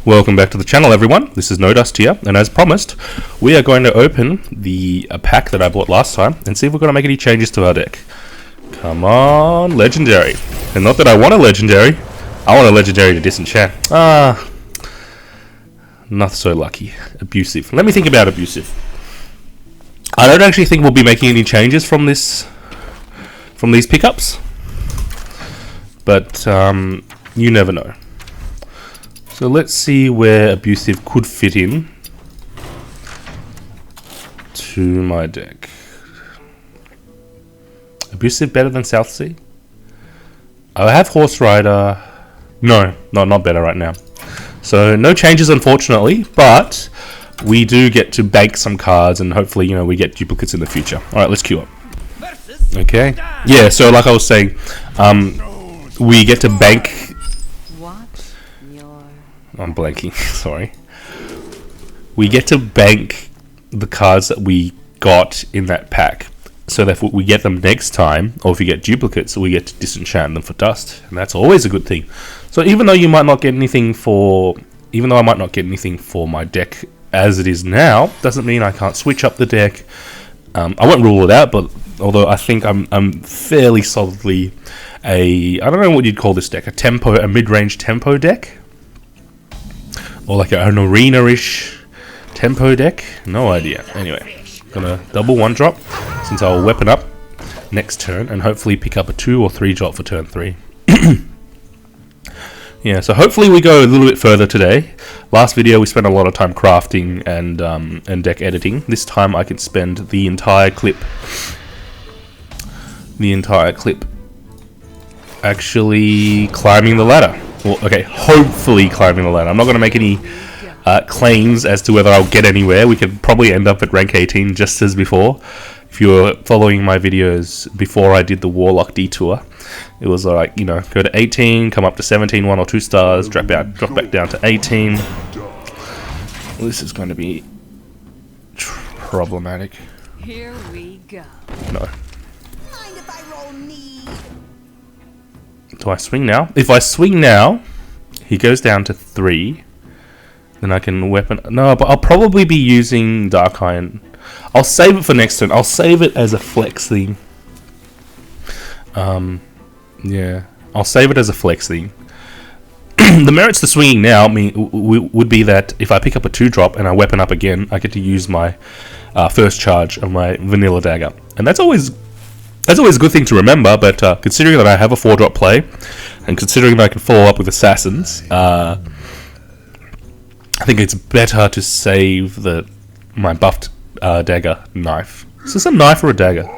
Welcome back to the channel, everyone. This is No Dust here, and as promised, we are going to open the pack that I bought last time and see if we're going to make any changes to our deck. Come on, Legendary. And not that I want a Legendary, I want a Legendary to disenchant. Not so lucky. Abusive. Let me think about Abusive. I don't actually think we'll be making any changes from these pickups, but you never know. So let's see where Abusive could fit in to my deck. Abusive better than South Sea? I have Horse Rider. No, not better right now. So no changes, unfortunately, but we do get to bank some cards, and hopefully, you know, we get duplicates in the future. All right, let's queue up. Okay. Yeah. So like I was saying, we get to bank. I'm blanking, sorry. We get to bank the cards that we got in that pack, so that if we get them next time, or if we get duplicates, we get to disenchant them for dust, and that's always a good thing. So even though I might not get anything for my deck as it is now, doesn't mean I can't switch up the deck. I won't rule it out, but although I think I'm fairly solidly I don't know what you'd call this deck, a mid-range tempo deck. Or like an arena-ish tempo deck? No idea. Anyway, gonna double one drop, since I'll weapon up next turn and hopefully pick up a 2 or 3 drop for turn 3. Yeah, so hopefully we go a little bit further today. Last video we spent a lot of time crafting and deck editing. This time I can spend the entire clip actually climbing the ladder. Well, okay, hopefully climbing the ladder. I'm not going to make any claims as to whether I'll get anywhere. We could probably end up at rank 18 just as before. If you were following my videos before I did the Warlock detour, it was like, you know, go to 18, come up to 17, 1 or 2 stars, drop back down to 18. Well, this is going to be problematic. Here we go. No. Do I swing now? If I swing now, he goes down to 3. Then I can weapon. No, but I'll probably be using Dark Iron. I'll save it for next turn. I'll save it as a flex thing. Yeah, I'll save it as a flex thing. The merits to swinging now would be that if I pick up a 2-drop and I weapon up again, I get to use my first charge of my vanilla dagger, and that's always a good thing to remember, but considering that I have a 4-drop play, and considering that I can follow up with Assassins, I think it's better to save my buffed dagger knife. Is this a knife or a dagger?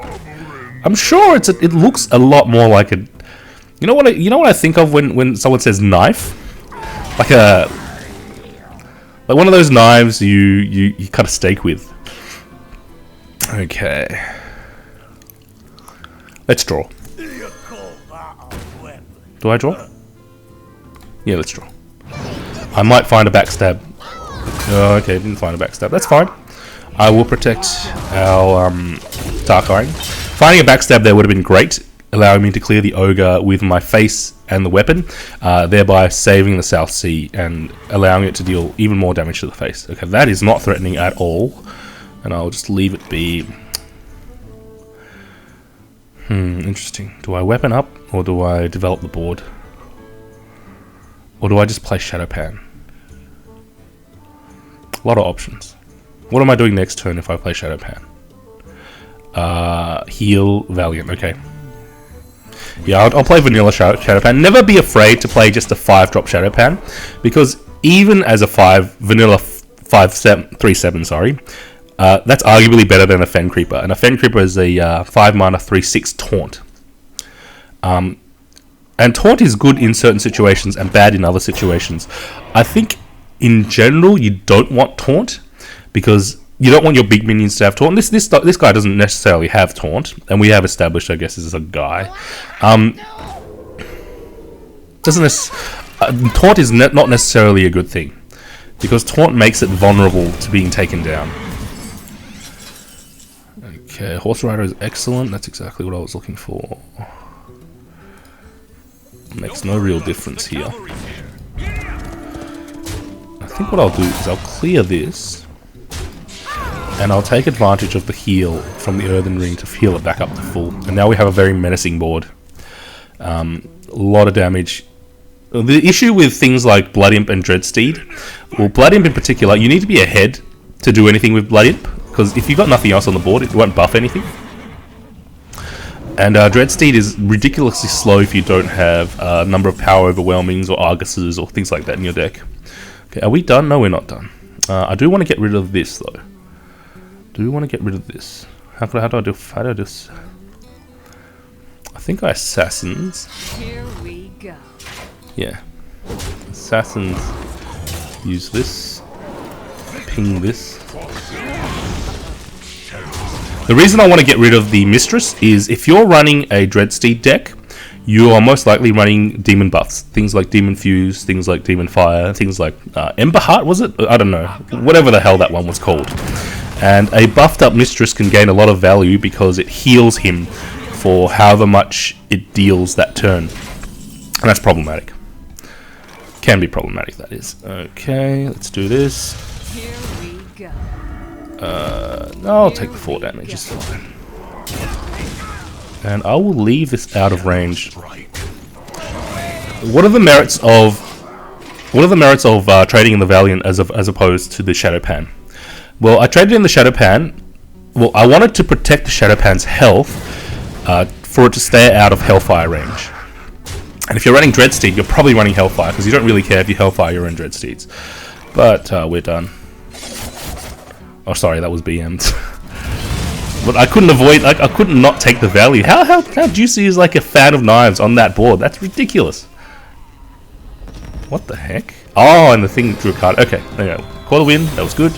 I'm sure it looks a lot more like a... You know what I think of when someone says knife? Like one of those knives you cut a steak with. Okay. Let's draw. Do I draw? Yeah, let's draw. I might find a backstab. Oh, okay, didn't find a backstab. That's fine. I will protect our Dark Iron. Finding a backstab there would have been great, allowing me to clear the ogre with my face and the weapon, thereby saving the South Sea and allowing it to deal even more damage to the face. Okay, that is not threatening at all, and I'll just leave it be. Interesting. Do I weapon up, or do I develop the board? Or do I just play Shadow Pan? A lot of options. What am I doing next turn if I play Shadow Pan? Heal Valiant, okay. Yeah, I'll play vanilla Shadow Pan. Never be afraid to play just a 5-drop Shadow Pan, because even as a vanilla 3/7, sorry, that's arguably better than a Fen Creeper, and a Fen Creeper is a 5 mana 3/6 taunt. And taunt is good in certain situations and bad in other situations. I think in general you don't want taunt, because you don't want your big minions to have taunt. This guy doesn't necessarily have taunt, and we have established, I guess, this is a guy. Taunt is not necessarily a good thing, because taunt makes it vulnerable to being taken down. Okay, Horse Rider is excellent. That's exactly what I was looking for. Makes no real difference here. think what I'll do is I'll clear this, and I'll take advantage of the heal from the Earthen Ring to heal it back up to full. And now we have a very menacing board. A lot of damage. The issue with things like Blood Imp and Dreadsteed, well, Blood Imp in particular, you need to be ahead to do anything with Blood Imp, because if you've got nothing else on the board, it won't buff anything. And Dreadsteed is ridiculously slow if you don't have a number of Power Overwhelmings or Arguses or things like that in your deck. Okay, are we done? No, we're not done. I do want to get rid of this, though. Do we want to get rid of this? How do I do this? I think I Assassins. Here we go. Yeah. Assassins use this. Ping this. The reason I want to get rid of the Mistress is if you're running a Dreadsteed deck, you are most likely running demon buffs. Things like Demon Fuse, things like Demon Fire, things like Ember Heart, was it? I don't know. Whatever the hell that one was called. And a buffed up Mistress can gain a lot of value because it heals him for however much it deals that turn. And that's problematic. Can be problematic, that is. Okay, let's do this. Here we go. I'll take the 4 damage, it's fine. And I will leave this out of range. What are the merits of trading in the Valiant as opposed to the Shadow Pan? Well, I traded in the Shadow Pan. Well, I wanted to protect the Shadow Pan's health for it to stay out of Hellfire range. And if you're running Dreadsteed, you're probably running Hellfire because you don't really care if you Hellfire your own Dreadsteeds. But we're done. Oh, sorry, that was BM'd. But I couldn't avoid, I couldn't not take the value. How juicy is like a fan of knives on that board? That's ridiculous. What the heck? Oh, and the thing drew a card. Okay, there you go. Quarter win, that was good.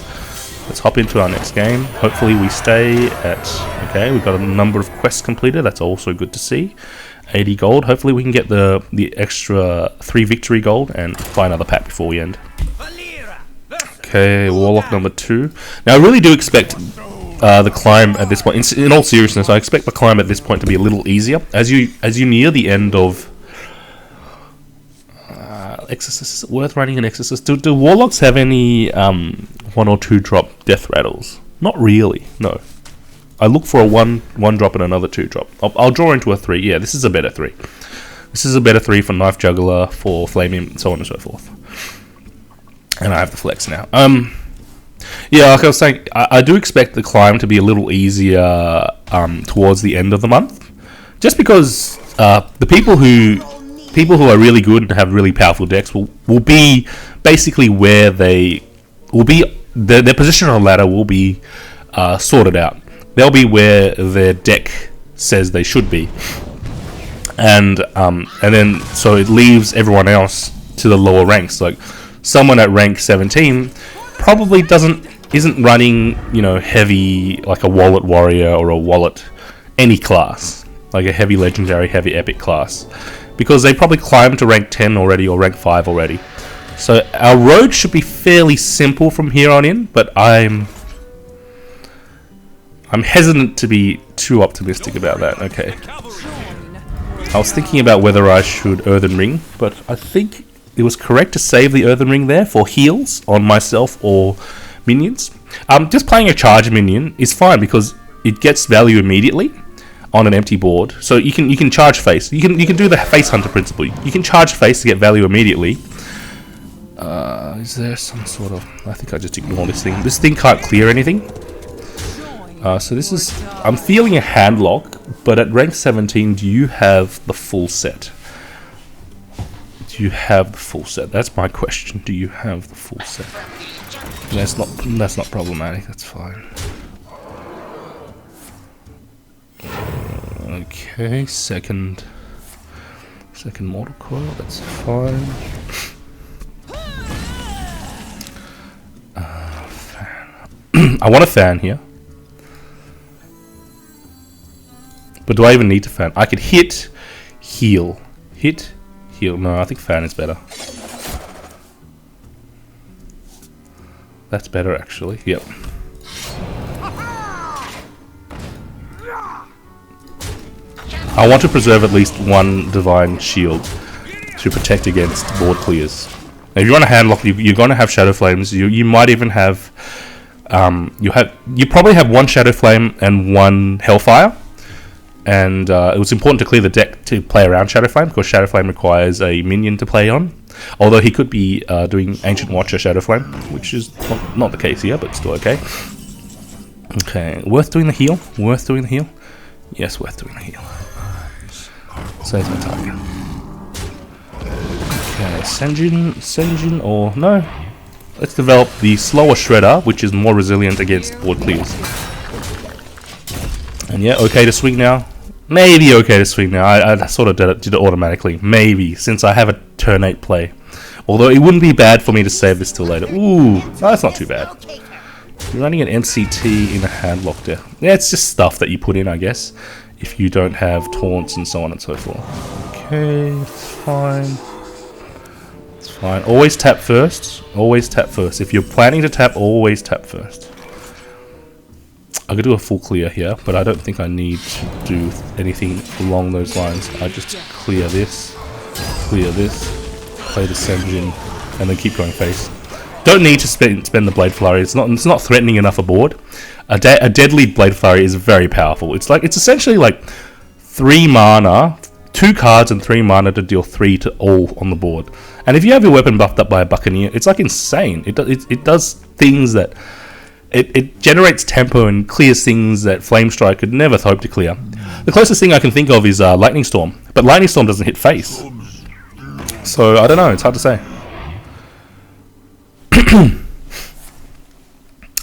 Let's hop into our next game. Hopefully we stay at, okay, we've got a number of quests completed. That's also good to see. 80 gold. Hopefully we can get the extra 3 victory gold and buy another pack before we end. Okay, Warlock number 2. Now I really do expect the climb at this point, in all seriousness, I expect the climb at this point to be a little easier. As you near the end of Exorcist, is it worth running an Exorcist? Do Warlocks have any 1 or 2 drop death rattles? Not really, no. I look for a one drop and another 2 drop. I'll draw into a 3. Yeah, this is a better 3. This is a better 3 for Knife Juggler, for Flame Imp, and so on and so forth. And I have the flex now. Yeah, like I was saying, I do expect the climb to be a little easier towards the end of the month, just because the people who are really good and have really powerful decks will be basically where they will be. Their position on the ladder will be sorted out. They'll be where their deck says they should be, and then so it leaves everyone else to the lower ranks. Like someone at rank 17 probably isn't running, you know, heavy, like a wallet warrior or a wallet any class, like a heavy legendary, heavy epic class, because they probably climbed to rank 10 already or rank 5 already. So our road should be fairly simple from here on in, but I'm hesitant to be too optimistic about that. Okay, I was thinking about whether I should Earthen Ring, but I think it was correct to save the Earthen Ring there for heals on myself or minions. Just playing a charge minion is fine because it gets value immediately on an empty board. So you can charge face. You can do the face hunter principle. You can charge face to get value immediately. Is there some sort of? I think I just ignore this thing. This thing can't clear anything. So this is. I'm feeling a hand lock, but at rank 17, do you have the full set? Do you have the full set? That's my question. Do you have the full set? That's not problematic. That's fine. Okay, second mortal coil. That's fine. Fan. I want a fan here, but do I even need to fan? I could hit, heal, hit. Heal. No, I think fan is better. That's better actually. Yep. I want to preserve at least 1 divine shield to protect against board clears. Now, if you want to handlock, you're going to have Shadow Flames. You might even have you probably have one Shadow Flame and one Hellfire. And it was important to clear the deck to play around Shadow Flame, because Shadow Flame requires a minion to play on. Although he could be doing Ancient Watcher Shadow Flame, which is not the case here, but still okay. Okay, worth doing the heal? Worth doing the heal? Yes, worth doing the heal. Save my target. Okay, Senjin or no? Let's develop the slower Shredder, which is more resilient against board clears. And yeah, okay to swing now. Maybe okay to swing now. I sort of did it automatically. Maybe, since I have a turn 8 play. Although it wouldn't be bad for me to save this till later. Ooh, no, that's not too bad. You're running an NCT in a handlock there. Yeah, it's just stuff that you put in, I guess, if you don't have taunts and so on and so forth. Okay, it's fine. It's fine. Always tap first. Always tap first. If you're planning to tap, always tap first. I could do a full clear here, but I don't think I need to do anything along those lines. I just clear this, play the Senjin, and then keep going face. Don't need to spend the Blade Flurry. It's not threatening enough a board. A deadly Blade Flurry is very powerful. It's essentially like 3 mana, 2 cards and 3 mana to deal 3 to all on the board. And if you have your weapon buffed up by a Buccaneer, it's like insane. It does things that. It generates tempo and clears things that Flame Strike could never hope to clear. The closest thing I can think of is Lightning Storm, but Lightning Storm doesn't hit face. So I don't know, it's hard to say.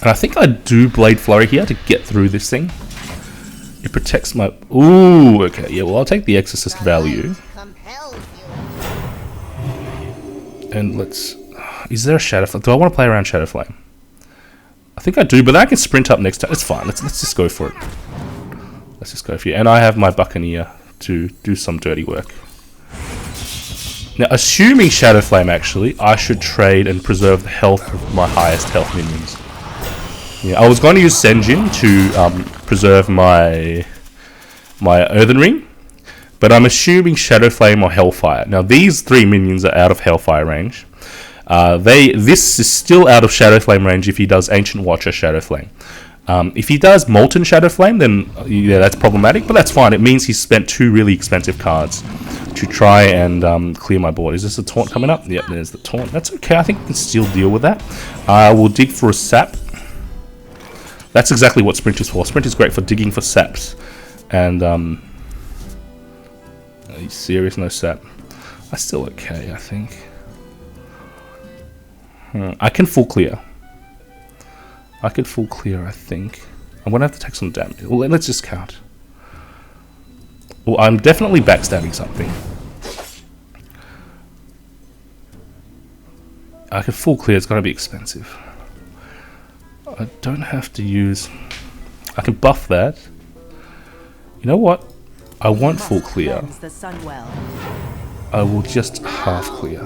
And I think I do Blade Flurry here to get through this thing. It protects my... Ooh, okay, yeah, well I'll take the Exorcist value. And let's... Is there a Shadow Flame? Do I want to play around Shadow Flame? I think I do, but I can sprint up next time. It's fine. Let's just go for it. Let's just go for it. And I have my Buccaneer to do some dirty work. Now, assuming Shadow Flame, actually, I should trade and preserve the health of my highest health minions. Yeah, I was going to use Senjin to preserve my Earthen Ring, but I'm assuming Shadow Flame or Hellfire. Now, these 3 minions are out of Hellfire range. This is still out of Shadow Flame range if he does Ancient Watcher Shadow Flame. If he does Molten Shadow Flame, then yeah, that's problematic, but that's fine. It means he's spent 2 really expensive cards to try and clear my board. Is this a taunt coming up? Yep, there's the taunt. That's okay. I think we can still deal with that. I will dig for a sap. That's exactly what Sprint is for. Sprint is great for digging for saps. And are you serious? No sap. That's still okay, I think. I can full clear. I could full clear, I think. I'm going to have to take some damage. Well, let's just count. Well, I'm definitely backstabbing something. I could full clear. It's going to be expensive. I don't have to use... I can buff that. You know what? I won't full clear. I will just half clear.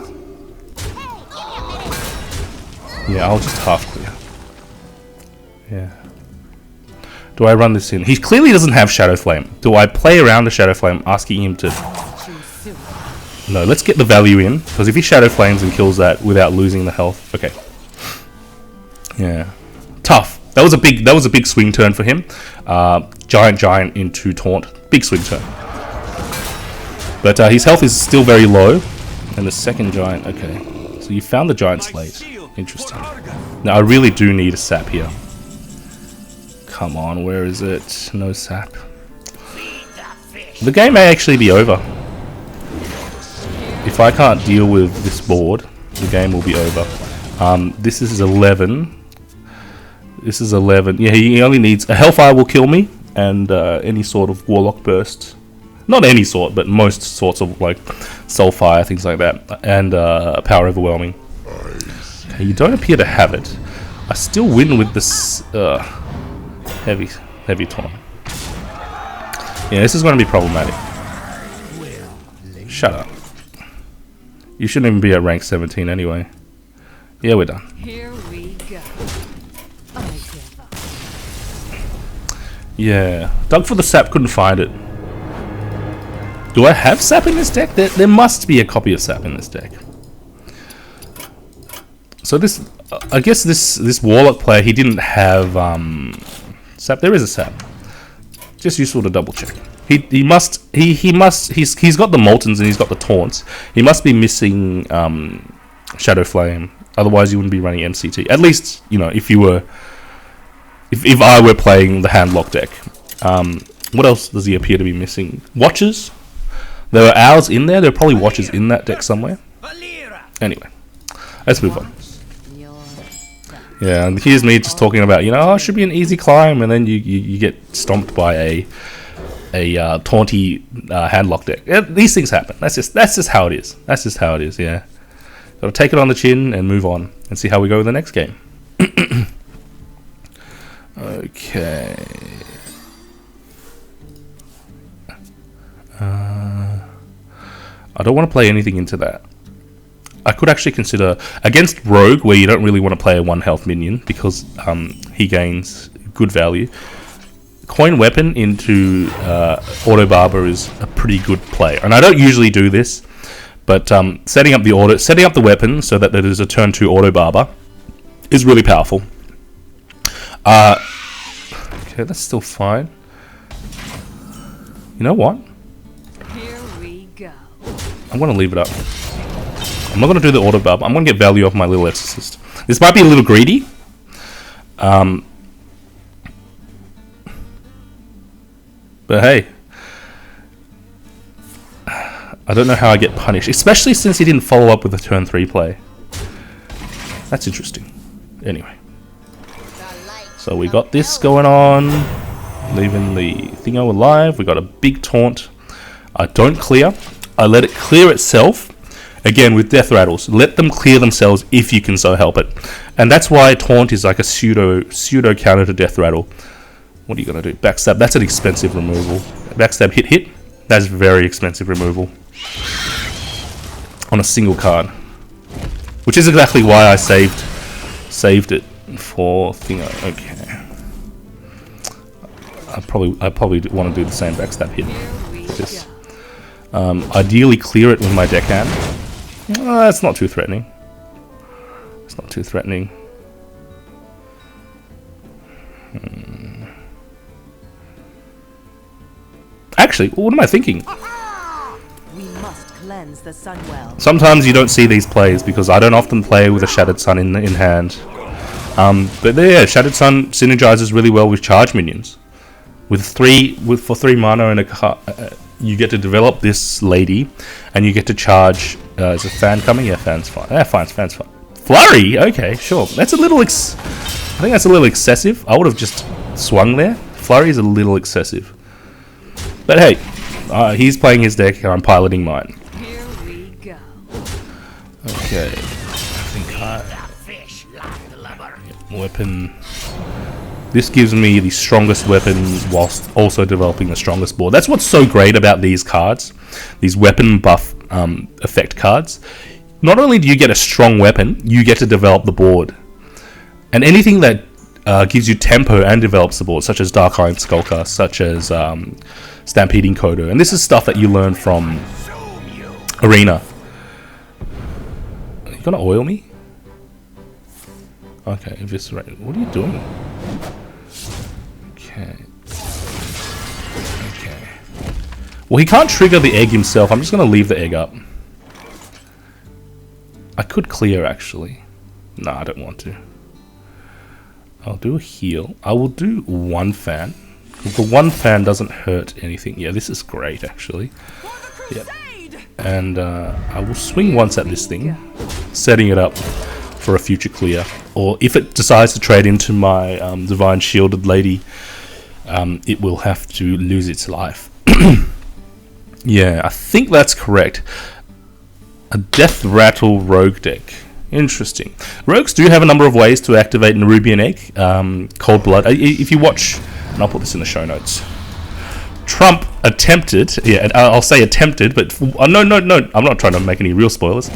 Yeah, I'll just half clear. Yeah. Do I run this in? He clearly doesn't have Shadow Flame. Do I play around the Shadow Flame, asking him to... No, let's get the value in, because if he Shadow Flames and kills that without losing the health... Okay. Yeah. Tough. That was a big swing turn for him. Giant into Taunt. Big swing turn. But his health is still very low. And the second Giant... Okay. So you found the Giant Slate. Interesting. Now I really do need a sap here. Come on, where is it? No sap. The game may actually be over. If I can't deal with this board, the game will be over. This is 11. This is 11. Yeah, he only needs... A Hellfire will kill me, and any sort of Warlock Burst. Not any sort, but most sorts of, like, Soulfire, things like that. And Power Overwhelming. Okay, you don't appear to have it. I still win with this heavy taunt. Yeah, this is going to be problematic. Shut up. You shouldn't even be at rank 17 anyway. Yeah, we're done. Here we go. I give up. Yeah, dug for the sap, couldn't find it. Do I have sap in this deck? There must be a copy of sap in this deck. So this, I guess this Warlock player, he didn't have sap. There is a sap. Just useful to double check. He's got the Moltons and he's got the Taunts. He must be missing Shadow Flame. Otherwise, you wouldn't be running MCT. At least, you know, if I were playing the Handlock deck. What else does he appear to be missing? Watches. There are owls in there. There are probably watches in that deck somewhere. Anyway, let's move on. Yeah, and here's me just talking about, you know, oh, it should be an easy climb, and then you get stomped by a taunty Handlock deck. Yeah, these things happen. That's just how it is. That's just how it is. Yeah, gotta take it on the chin and move on and see how we go with the next game. Okay. I don't want to play anything into that. I could actually consider against Rogue, where you don't really want to play a 1 health minion because he gains good value. Coin Weapon into Auto Barber is a pretty good play, and I don't usually do this, but setting up the weapon so that there is a turn 2 Auto Barber is really powerful. Okay, that's still fine. You know what? Here we go. I'm gonna leave it up. I'm not going to do the Auto Barb. I'm going to get value off my little Exorcist. This might be a little greedy. But hey. I don't know how I get punished. Especially since he didn't follow up with a turn 3 play. That's interesting. Anyway. So we got this going on. Leaving the Thingo alive. We got a big taunt. I don't clear. I let it clear itself. Again, with death rattles, let them clear themselves if you can so help it. And that's why taunt is like a pseudo counter to death rattle. What are you going to do? Backstab, that's an expensive removal. Backstab hit, that's very expensive removal. On a single card. Which is exactly why I saved it for Thingo. Okay. I probably want to do the same backstab hit for this. Ideally clear it with my deckhand. That's not too threatening. It's not too threatening. Actually, what am I thinking? We must cleanse the Sunwell. Sometimes you don't see these plays because I don't often play with a Shattered Sun in hand. But yeah, Shattered Sun synergizes really well with charge minions. For 3 mana and a card, you get to develop this lady, and you get to charge. Is a fan coming? Yeah, fan's fine. Yeah, fan's fine. Flurry. Okay, sure. That's a little. I think that's a little excessive. I would have just swung there. Flurry is a little excessive. But hey, he's playing his deck, and I'm piloting mine. Here we go. Okay. Weapon. This gives me the strongest weapon whilst also developing the strongest board. That's what's so great about these cards, these weapon buff effect cards. Not only do you get a strong weapon, you get to develop the board. And anything that gives you tempo and develops the board, such as Dark Iron Skulker, such as Stampeding Kodo. And this is stuff that you learn from Arena. Are you gonna oil me? Okay, eviscerate. What are you doing? Okay. Well, he can't trigger the egg himself. I'm just going to leave the egg up. I could clear, actually. No, I don't want to. I'll do a heal. I will do 1 fan. The 1 fan doesn't hurt anything. Yeah, this is great, actually. Yep. And I will swing once at this thing, setting it up for a future clear. Or if it decides to trade into my Divine Shielded Lady, it will have to lose its life. Yeah, I think that's correct. A Death Rattle Rogue deck. Interesting. Rogues do have a number of ways to activate Nerubian Egg. Cold Blood. If you watch, and I'll put this in the show notes. Trump attempted, yeah, I'll say attempted, but no, I'm not trying to make any real spoilers.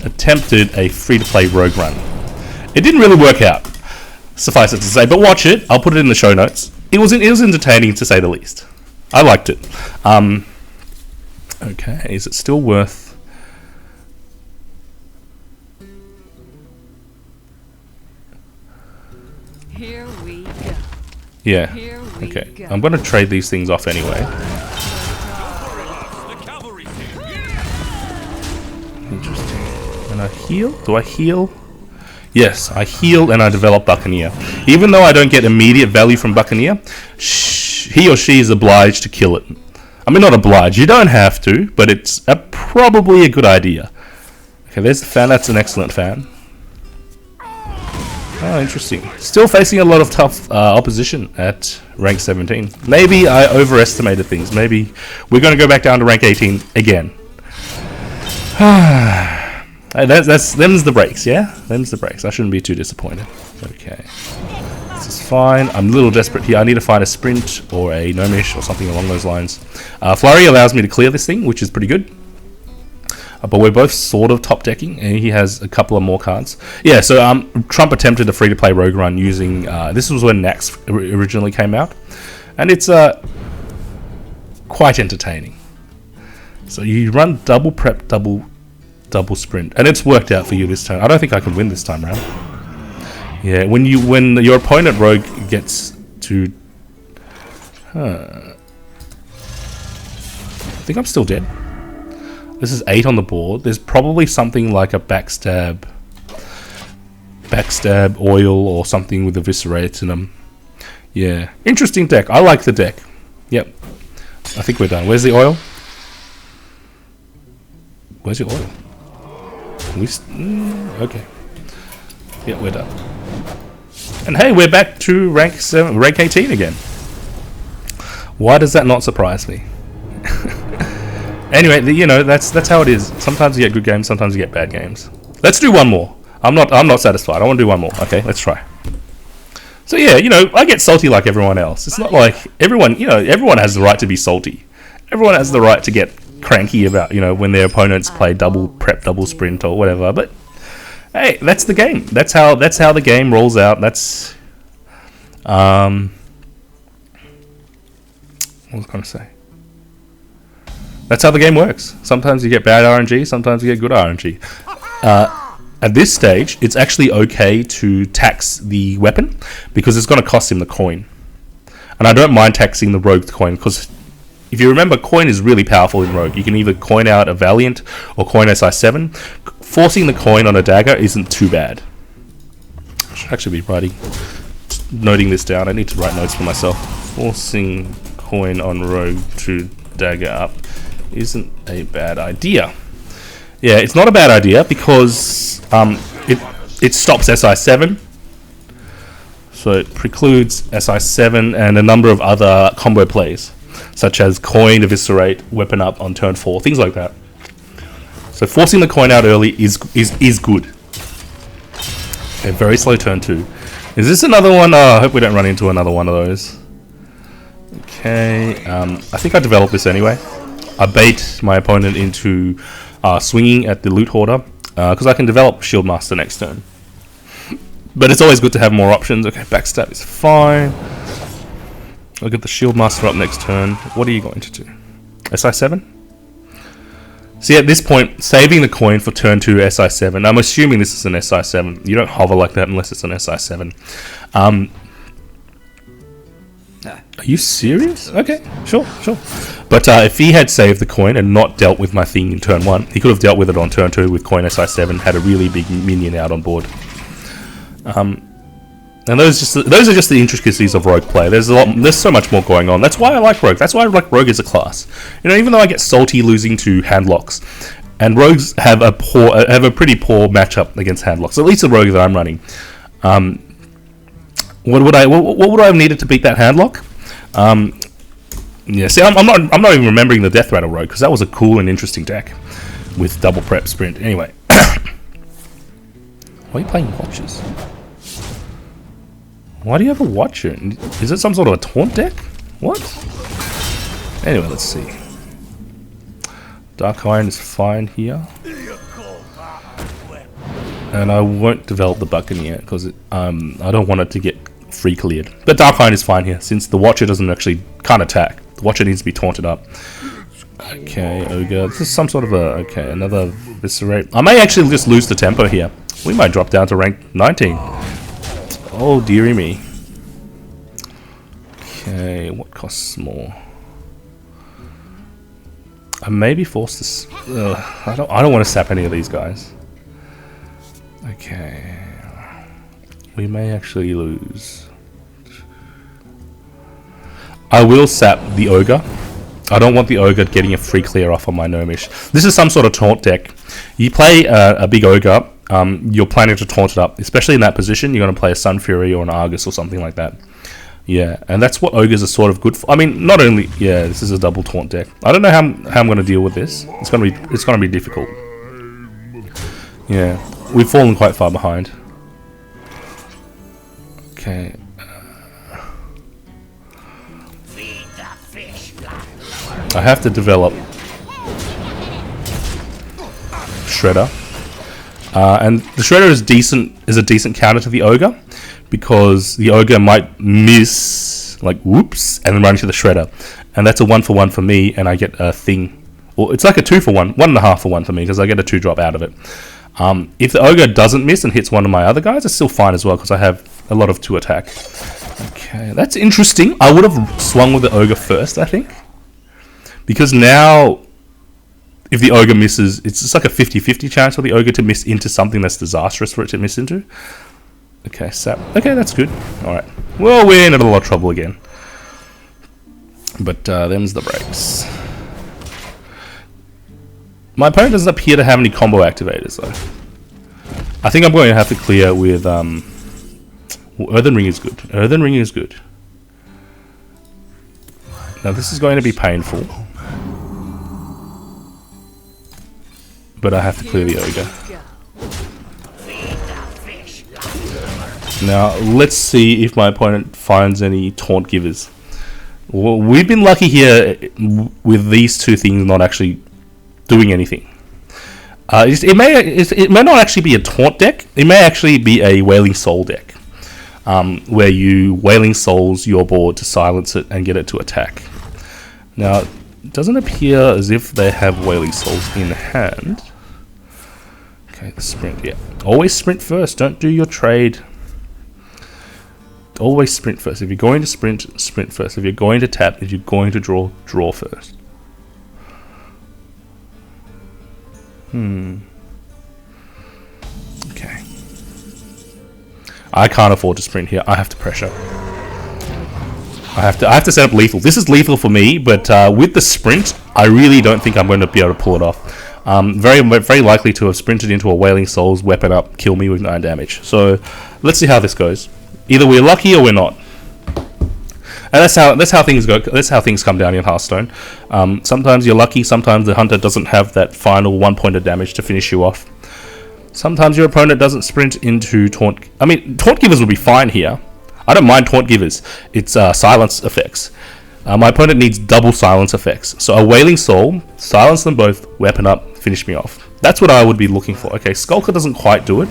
Attempted a free-to-play Rogue run. It didn't really work out, suffice it to say, but watch it. I'll put it in the show notes. It was entertaining, to say the least. I liked it. Okay, is it still worth... Here we go. Yeah. Here we Okay. go. I'm gonna trade these things off anyway. Interesting. And I heal? Do I heal? Yes, I heal and I develop Buccaneer. Even though I don't get immediate value from Buccaneer, he or she is obliged to kill it. I mean, not obliged. You don't have to, but it's probably a good idea. Okay, there's the fan. That's an excellent fan. Oh, interesting. Still facing a lot of tough opposition at rank 17. Maybe I overestimated things. Maybe we're going to go back down to rank 18 again. Them's the breaks, yeah? Them's the breaks. I shouldn't be too disappointed. Okay. This is fine. I'm a little desperate here. I need to find a sprint or a gnomish or something along those lines. Flurry allows me to clear this thing, which is pretty good. But we're both sort of top decking, and he has a couple of more cards. Yeah, so Trump attempted a free-to-play rogue run using... this was when Naxx originally came out. And it's quite entertaining. So you run double prep, double sprint, and it's worked out for you this time. I don't think I can win this time round. Yeah, when your opponent rogue gets to... I think I'm still dead. This is 8 on the board. There's probably something like a backstab oil or something with eviscerate in them. Yeah, interesting deck. I like the deck. Yep. I think we're done. Where's the oil? Where's your oil? Okay. Yeah, we're done. And hey, we're back to rank 18 again. Why does that not surprise me? Anyway, you know, that's how it is. Sometimes you get good games, sometimes you get bad games. Let's do one more. I'm not satisfied. I want to do one more. Okay, let's try. So yeah, you know, I get salty like everyone else. It's not like everyone has the right to be salty. Everyone has the right to get cranky about, you know, when their opponents play double prep, double sprint or whatever. But hey, that's the game. That's how the game rolls out. That's what was I going to say? That's how the game works. Sometimes you get bad RNG, sometimes you get good RNG. At this stage, it's actually okay to tax the weapon because it's going to cost him the coin. And I don't mind taxing the rogue coin because if you remember, coin is really powerful in rogue. You can either coin out a Valiant or coin SI7. Forcing the coin on a dagger isn't too bad. I should actually be noting this down. I need to write notes for myself. Forcing coin on rogue to dagger up isn't a bad idea. Yeah, it's not a bad idea because it stops SI7, so it precludes SI7 and a number of other combo plays, such as coin, eviscerate, weapon up on turn 4, things like that. So forcing the coin out early is good. Okay, very slow turn 2. Is this another one? I hope we don't run into another one of those. Okay, I think I developed this anyway. I bait my opponent into swinging at the loot hoarder because I can develop Shield Master next turn. But it's always good to have more options. Okay, backstab is fine. I'll get the Shield Master up next turn. What are you going to do? SI7? See, at this point, saving the coin for turn 2 SI7. I'm assuming this is an SI7. You don't hover like that unless it's an SI7. Are you serious? Okay, sure. But if he had saved the coin and not dealt with my thing in turn 1, he could have dealt with it on turn 2 with coin SI7, had a really big minion out on board. And those are just the intricacies of rogue play. There's so much more going on. That's why I like rogue. That's why I like rogue as a class. You know, even though I get salty losing to handlocks, and rogues have a pretty poor matchup against handlocks. At least the rogue that I'm running. What would I have needed to beat that handlock? Yeah, see, I'm not even remembering the Death Rattle rogue because that was a cool and interesting deck with double prep sprint. Anyway, why are you playing watches? Why do you have a watcher? Is it some sort of a taunt deck? What? Anyway, let's see. Dark Iron is fine here. And I won't develop the Buccaneer because I don't want it to get free cleared. But Dark Iron is fine here since the Watcher can't attack. The Watcher needs to be taunted up. Okay, Ogre. This is some sort of okay, another Viscerate. I may actually just lose the tempo here. We might drop down to rank 19. Oh, dearie me. Okay, what costs more? I may be forced to. I don't want to sap any of these guys. Okay, we may actually lose. I will sap the ogre. I don't want the ogre getting a free clear off on my gnomish. This is some sort of taunt deck. You play a big ogre. You're planning to taunt it up, especially in that position. You're going to play a Sun Fury or an Argus or something like that. Yeah, and that's what ogres are sort of good for. I mean, not only this is a double taunt deck. I don't know how I'm going to deal with this. It's going to be difficult. Yeah, we've fallen quite far behind. Okay. I have to develop Shredder, and the Shredder is a decent counter to the ogre, because the ogre might miss, like whoops, and then run into the Shredder, and that's a 1-for-1 for me, and I get a thing. Well, it's like a 2-for-1, 1.5-for-1 for me, because I get a 2-drop out of it. If the ogre doesn't miss and hits one of my other guys, it's still fine as well, because I have a lot of 2 attack. Okay, that's interesting. I would have swung with the ogre first, I think. Because now, if the ogre misses, it's just like a 50-50 chance for the ogre to miss into something that's disastrous for it to miss into. Okay, sap. Okay, that's good. Alright. Well, we're in a lot of trouble again. But, them's the breaks. My opponent doesn't appear to have any combo activators, though. I think I'm going to have to clear with, well, Earthen Ring is good. Earthen Ring is good. Now, this is going to be painful. But I have to clear the ogre. Now, let's see if my opponent finds any taunt givers. Well, we've been lucky here with these two things not actually doing anything. It may not actually be a taunt deck. It may actually be a Wailing Soul deck, where you Wailing Souls your board to silence it and get it to attack. Now, it doesn't appear as if they have Wailing Souls in hand. Okay, the sprint, yeah. Always sprint first, don't do your trade. Always sprint first. If you're going to sprint, sprint first. If you're going to tap, if you're going to draw, draw first. Okay. I can't afford to sprint here. I have to pressure. I have to set up lethal. This is lethal for me, but with the sprint, I really don't think I'm going to be able to pull it off. Very likely to have sprinted into a Wailing Souls, weapon up, kill me with 9 damage. So let's see how this goes. Either we're lucky or we're not. And that's how things go. That's how things come down in Hearthstone. Sometimes you're lucky. Sometimes the hunter doesn't have that final 1 point of damage to finish you off. Sometimes your opponent doesn't sprint into taunt. I mean, taunt givers would be fine here. I don't mind taunt givers. It's silence effects. My opponent needs double silence effects. So a Wailing Soul, silence them both, weapon up, finish me off. That's what I would be looking for. Okay, Skulker doesn't quite do it.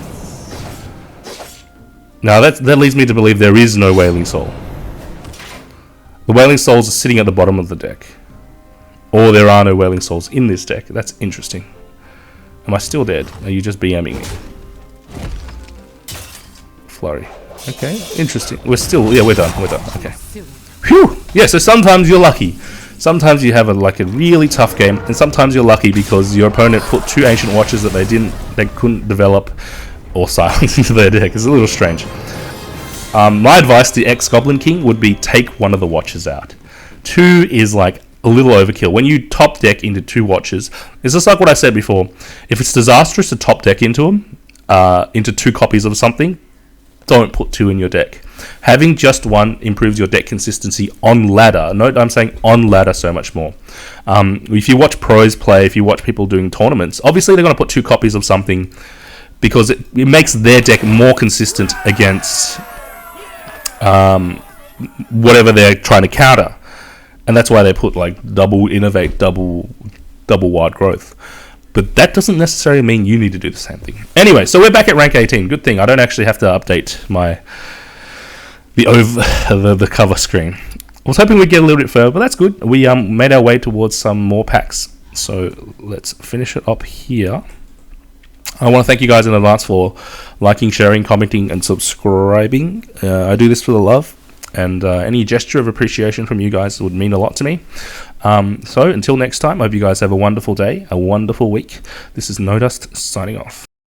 Now that leads me to believe there is no Wailing Soul. The Wailing Souls are sitting at the bottom of the deck. Or there are no Wailing Souls in this deck. That's interesting. Am I still dead? Are you just BMing me? Flurry. Okay, interesting. We're done. Okay. Phew! Yeah, so sometimes you're lucky. Sometimes you have a really tough game, and sometimes you're lucky because your opponent put 2 Ancient Watches that they couldn't develop or silence into their deck. It's a little strange. My advice to ex-Goblin King would be take one of the watches out. 2 is like a little overkill. When you top deck into 2 watches, it's just like what I said before. If it's disastrous to top deck into them, into 2 copies of something, don't put 2 in your deck. Having just 1 improves your deck consistency on ladder. Note I'm saying on ladder so much more. If you watch pros play, if you watch people doing tournaments, obviously they're going to put 2 copies of something because it makes their deck more consistent against whatever they're trying to counter. And that's why they put double innovate, double wide growth. But that doesn't necessarily mean you need to do the same thing. Anyway, so we're back at rank 18. Good thing I don't actually have to update the cover screen. I was hoping we'd get a little bit further, but that's good. We made our way towards some more packs. So let's finish it up here. I want to thank you guys in advance for liking, sharing, commenting, and subscribing. I do this for the love. and any gesture of appreciation from you guys would mean a lot to me. So until next time, I hope you guys have a wonderful day, a wonderful week. This is No Dust signing off.